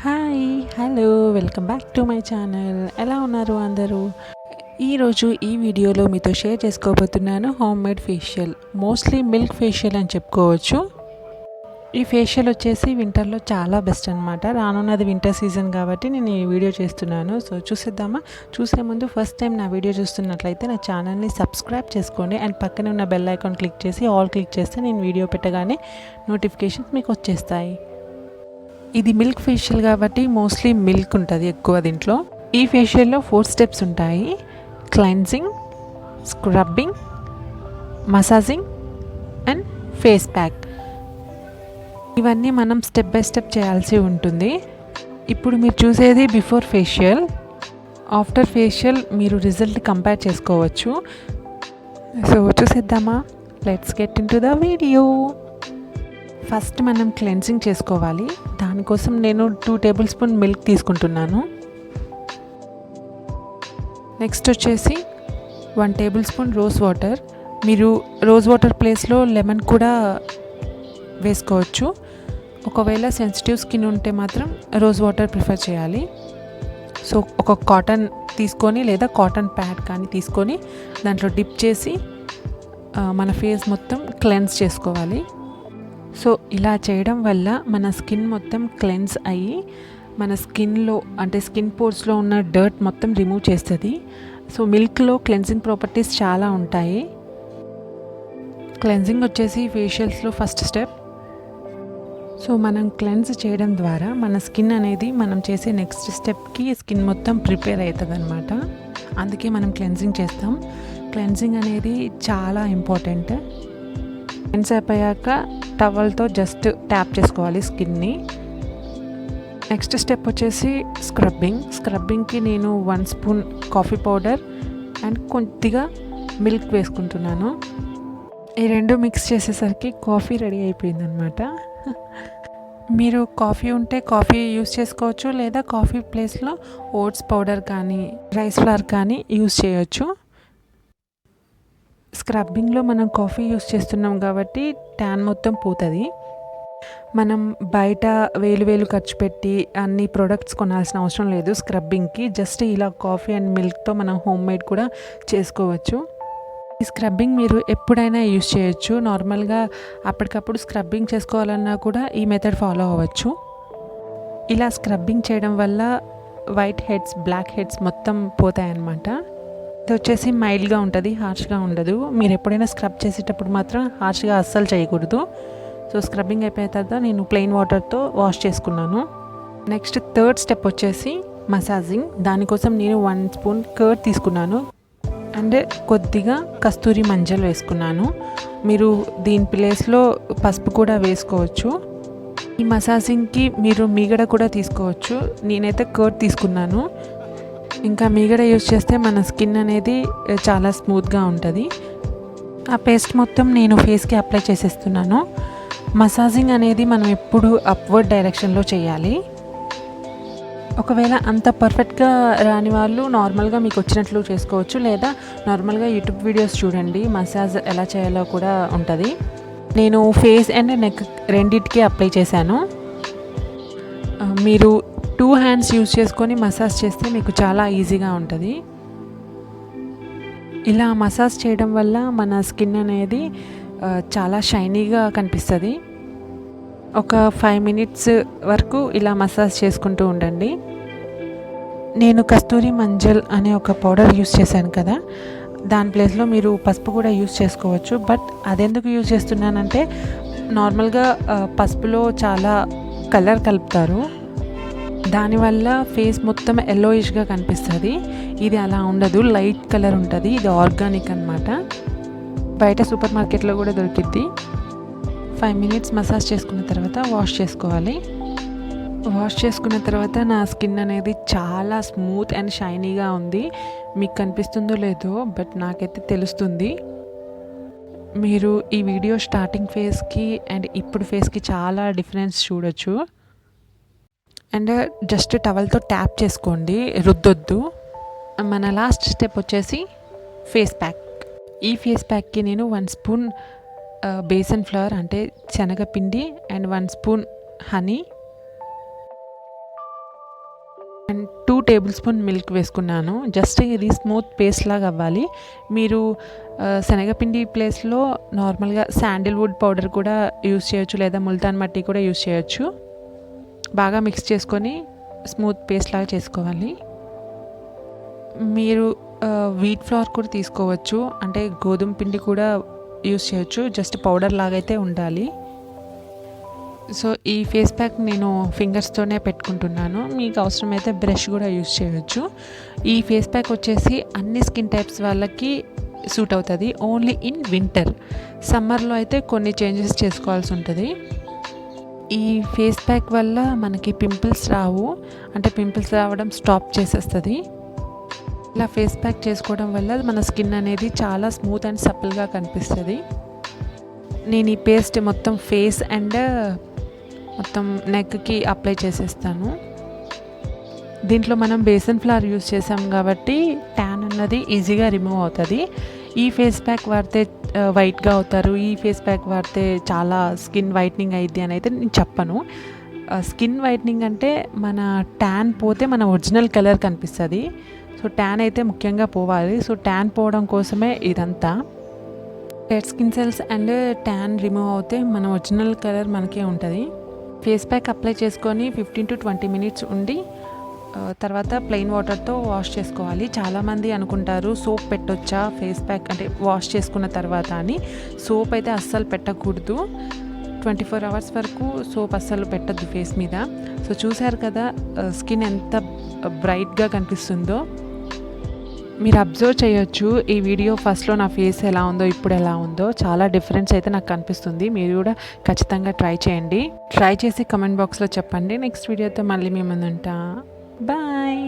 Hi hello welcome back to my channel. ఎలా ఉన్నారు అందరూ? ఈరోజు ఈ వీడియోలో మీతో షేర్ చేసుకోబోతున్నాను home made facial, mostly milk facial అని చెప్పుకోవచ్చు. ఈ ఫేషియల్ వచ్చేసి వింటర్లో చాలా బెస్ట్ అనమాట. రానున్నది వింటర్ సీజన్ కాబట్టి నేను ఈ వీడియో చేస్తున్నాను. సో చూసేద్దామా? చూసే ముందు ఫస్ట్ టైం నా వీడియో చూస్తున్నట్లయితే నా ఛానల్ని సబ్స్క్రైబ్ చేసుకోండి అండ్ పక్కనే ఉన్న బెల్ ఐకాన్ క్లిక్ చేసి ఆల్ క్లిక్ చేస్తే నేను వీడియో పెట్టగానే నోటిఫికేషన్స్ మీకు వచ్చేస్తాయి. ఇది మిల్క్ ఫేషియల్ కాబట్టి మోస్ట్లీ మిల్క్ ఉంటుంది ఎక్కువ దీంట్లో. ఈ ఫేషియల్లో 4 స్టెప్స్ ఉంటాయి: cleansing, scrubbing, massaging and face pack. ఇవన్నీ మనం స్టెప్ బై స్టెప్ చేయాల్సి ఉంటుంది. ఇప్పుడు మీరు చూసేది బిఫోర్ ఫేషియల్. ఆఫ్టర్ ఫేషియల్ మీరు రిజల్ట్ కంపేర్ చేసుకోవచ్చు. సో చూసేద్దామా? Let's get in to the video. First మనం క్లెన్జింగ్ చేసుకోవాలి. దానికోసం నేను 2 టేబుల్ స్పూన్ మిల్క్ తీసుకుంటున్నాను. నెక్స్ట్ వచ్చేసి 1 టేబుల్ స్పూన్ రోజ్ వాటర్. మీరు రోజ్ వాటర్ ప్లేస్లో లెమన్ కూడా వేసుకోవచ్చు. ఒకవేళ సెన్సిటివ్ స్కిన్ ఉంటే మాత్రం రోజ్ వాటర్ ప్రిఫర్ చేయాలి. సో ఒక కాటన్ తీసుకొని లేదా కాటన్ ప్యాడ్ కానీ తీసుకొని దాంట్లో డిప్ చేసి మన ఫేస్ మొత్తం క్లెన్స్ చేసుకోవాలి. సో ఇలా చేయడం వల్ల మన స్కిన్ మొత్తం క్లెన్స్ అయ్యి మన స్కిన్లో అంటే స్కిన్ పోర్స్లో ఉన్న డర్ట్ మొత్తం రిమూవ్ చేస్తుంది. సో మిల్క్లో క్లెన్జింగ్ ప్రాపర్టీస్ చాలా ఉంటాయి. క్లెన్జింగ్ వచ్చేసి ఫేషియల్స్లో ఫస్ట్ స్టెప్. సో మనం క్లెన్స్ చేయడం ద్వారా మన స్కిన్ అనేది మనం చేసే నెక్స్ట్ స్టెప్కి స్కిన్ మొత్తం ప్రిపేర్ అవుతుంది అనమాట. అందుకే మనం క్లెన్జింగ్ చేస్తాం. క్లెన్జింగ్ అనేది చాలా ఇంపార్టెంట్. క్లెన్స్ అయిపోయాక టవల్తో జస్ట్ ట్యాప్ చేసుకోవాలి స్కిన్ని. నెక్స్ట్ స్టెప్ వచ్చేసి స్క్రబ్బింగ్కి నేను 1 స్పూన్ కాఫీ పౌడర్ అండ్ కొద్దిగా మిల్క్ వేసుకుంటున్నాను. ఈ రెండు మిక్స్ చేసేసరికి కాఫీ రెడీ అయిపోయిందనమాట. మీరు కాఫీ ఉంటే కాఫీ యూస్ చేసుకోవచ్చు, లేదా కాఫీ ప్లేస్లో ఓట్స్ పౌడర్ కానీ రైస్ ఫ్లవర్ కానీ యూస్ చేయొచ్చు. స్క్రబ్బింగ్లో మనం కాఫీ యూస్ చేస్తున్నాం కాబట్టి ట్యాన్ మొత్తం పోతుంది. మనం బయట వేలు ఖర్చు పెట్టి అన్ని ప్రోడక్ట్స్ కొనాల్సిన అవసరం లేదు స్క్రబ్బింగ్కి. జస్ట్ ఇలా కాఫీ అండ్ మిల్క్తో మనం హోమ్ మేడ్ కూడా చేసుకోవచ్చు. ఈ స్క్రబ్బింగ్ మీరు ఎప్పుడైనా యూస్ చేయొచ్చు. నార్మల్గా అప్పటికప్పుడు స్క్రబ్బింగ్ చేసుకోవాలన్నా కూడా ఈ మెథడ్ ఫాలో అవ్వచ్చు. ఇలా స్క్రబ్బింగ్ చేయడం వల్ల వైట్ హెడ్స్, బ్లాక్ హెడ్స్ మొత్తం పోతాయన్నమాట. ఇది వచ్చేసి మైల్డ్గా ఉంటుంది, హార్ష్గా ఉండదు. మీరు ఎప్పుడైనా స్క్రబ్ చేసేటప్పుడు మాత్రం హార్ష్గా అస్సలు చేయకూడదు. సో స్క్రబ్బింగ్ అయిపోయిన తర్వాత నేను ప్లెయిన్ వాటర్తో వాష్ చేసుకున్నాను. నెక్స్ట్ థర్డ్ స్టెప్ వచ్చేసి మసాజింగ్. దానికోసం నేను 1 స్పూన్ కర్డ్ తీసుకున్నాను అండ్ కొద్దిగా కస్తూరి మంజల్ వేసుకున్నాను. మీరు దీని ప్లేస్లో పసుపు కూడా వేసుకోవచ్చు. ఈ మసాజింగ్కి మీరు మీగడ కూడా తీసుకోవచ్చు. నేనైతే కర్డ్ తీసుకున్నాను. ఇంకా మీగడ యూజ్ చేస్తే మన స్కిన్ అనేది చాలా స్మూత్గా ఉంటుంది. ఆ పేస్ట్ మొత్తం నేను ఫేస్కి అప్లై చేసేస్తున్నాను. మసాజింగ్ అనేది మనం ఎప్పుడు అప్వర్డ్ డైరెక్షన్లో చేయాలి. ఒకవేళ అంత పర్ఫెక్ట్గా రాని వాళ్ళు నార్మల్గా మీకు వచ్చినట్లు చేసుకోవచ్చు, లేదా నార్మల్గా యూట్యూబ్ వీడియోస్ చూడండి, మసాజ్ ఎలా చేయాలో కూడా ఉంటుంది. నేను ఫేస్ అండ్ నెక్ రెండింటికి అప్లై చేశాను. మీరు 2 హ్యాండ్స్ యూజ్ చేసుకొని మసాజ్ చేస్తే మీకు చాలా ఈజీగా ఉంటుంది. ఇలా మసాజ్ చేయడం వల్ల మన స్కిన్ అనేది చాలా షైనీగా కనిపిస్తుంది. ఒక 5 మినిట్స్ వరకు ఇలా మసాజ్ చేసుకుంటూ ఉండండి. నేను కస్తూరి మంజల్ అనే ఒక పౌడర్ యూస్ చేశాను కదా, దాని ప్లేస్లో మీరు పసుపు కూడా యూస్ చేసుకోవచ్చు. బట్ అదెందుకు యూజ్ చేస్తున్నానంటే నార్మల్గా పసుపులో చాలా కలర్ కలుపుతారు. దానివల్ల ఫేస్ మొత్తం ఎల్లోయిష్గా కనిపిస్తుంది. ఇది అలా ఉండదు, లైట్ కలర్ ఉంటుంది. ఇది ఆర్గానిక్ అనమాట. బయట సూపర్ మార్కెట్లో కూడా దొరికిద్ది. 5 మినిట్స్ మసాజ్ చేసుకున్న తర్వాత వాష్ చేసుకోవాలి. వాష్ చేసుకున్న తర్వాత నా స్కిన్ అనేది చాలా స్మూత్ అండ్ షైనీగా ఉంది. మీకు కనిపిస్తుందో లేదో బట్ నాకైతే తెలుస్తుంది. మీరు ఈ వీడియో స్టార్టింగ్ ఫేస్కి అండ్ ఇప్పుడు ఫేస్కి చాలా డిఫరెన్స్ చూడొచ్చు. అండ్ జస్ట్ టవల్తో ట్యాప్ చేసుకోండి, రుద్దొద్దు. మన లాస్ట్ స్టెప్ వచ్చేసి ఫేస్ ప్యాక్. ఈ ఫేస్ ప్యాక్కి నేను 1 స్పూన్ బేసన్ ఫ్లవర్ అంటే శనగపిండి and 1 spoon honey and 2 table spoon milk వేసుకున్నాను. జస్ట్ ఇది స్మూత్ పేస్ట్ లాగా అవ్వాలి. మీరు శనగపిండి ప్లేస్లో నార్మల్గా శాండిల్వుడ్ పౌడర్ కూడా యూస్ చేయొచ్చు, లేదా ముల్తాన్ మట్టి కూడా యూస్ చేయొచ్చు. బాగా మిక్స్ చేసుకొని స్మూత్ పేస్ట్ లాగా చేసుకోవాలి. మీరు వీట్ ఫ్లోర్ కూడా తీసుకోవచ్చు, అంటే గోధుమ పిండి కూడా యూస్ చేయొచ్చు. జస్ట్ పౌడర్ లాగైతే ఉండాలి. సో ఈ ఫేస్ ప్యాక్ నేను ఫింగర్స్తోనే పెట్టుకుంటున్నాను. మీకు అవసరమైతే బ్రష్ కూడా యూస్ చేయొచ్చు. ఈ ఫేస్ ప్యాక్ వచ్చేసి అన్ని స్కిన్ టైప్స్ వాళ్ళకి సూట్ అవుతుంది. Only in winter. సమ్మర్లో అయితే కొన్ని చేంజెస్ చేసుకోవాల్సి ఉంటుంది. ఈ ఫేస్ ప్యాక్ వల్ల మనకి పింపుల్స్ రావు, అంటే పింపుల్స్ రావడం స్టాప్ చేసేస్తుంది. ఇలా ఫేస్ ప్యాక్ చేసుకోవడం వల్ల మన స్కిన్ అనేది చాలా స్మూత్ అండ్ సప్పల్గా కనిపిస్తుంది. నేను ఈ పేస్ట్ మొత్తం ఫేస్ అండ్ మొత్తం నెక్కి అప్లై చేసేస్తాను. దీంట్లో మనం బేసన్ ఫ్లవర్ యూస్ చేసాం కాబట్టి ట్యాన్ అన్నది ఈజీగా రిమూవ్ అవుతుంది. ఈ ఫేస్ ప్యాక్ వాడితే వైట్గా అవుతారు, ఈ ఫేస్ ప్యాక్ వాడితే చాలా స్కిన్ వైట్నింగ్ అయ్యిద్ది అని అయితే నేను చెప్పను. స్కిన్ వైట్నింగ్ అంటే మన ట్యాన్ పోతే మన ఒరిజినల్ కలర్ కనిపిస్తుంది. సో ట్యాన్ అయితే ముఖ్యంగా పోవాలి. సో ట్యాన్ పోవడం కోసమే ఇదంతా. Dead skin cells and tan remove అవుతే మన ఒరిజినల్ కలర్ మనకే ఉంటుంది. ఫేస్ ప్యాక్ అప్లై చేసుకొని 15 to 20 మినిట్స్ ఉండి తర్వాత ప్లెయిన్ వాటర్తో వాష్ చేసుకోవాలి. చాలామంది అనుకుంటారు సోప్ పెట్టొచ్చా ఫేస్ ప్యాక్ అంటే వాష్ చేసుకున్న తర్వాత అని. సోప్ అయితే అస్సలు పెట్టకూడదు. 24 hours వరకు సోప్ అస్సలు పెట్టద్దు ఫేస్ మీద. సో చూసారు కదా స్కిన్ ఎంత బ్రైట్గా కనిపిస్తుందో. మీరు అబ్జర్వ్ చేయొచ్చు ఈ వీడియో ఫస్ట్లో నా ఫేస్ ఎలా ఉందో ఇప్పుడు ఎలా ఉందో. చాలా డిఫరెన్స్ అయితే నాకు కనిపిస్తుంది. మీరు కూడా ఖచ్చితంగా ట్రై చేయండి. ట్రై చేసి కమెంట్ బాక్స్లో చెప్పండి. నెక్స్ట్ వీడియోతో మళ్ళీ మీ ముందు ఉంటా. బాయ్.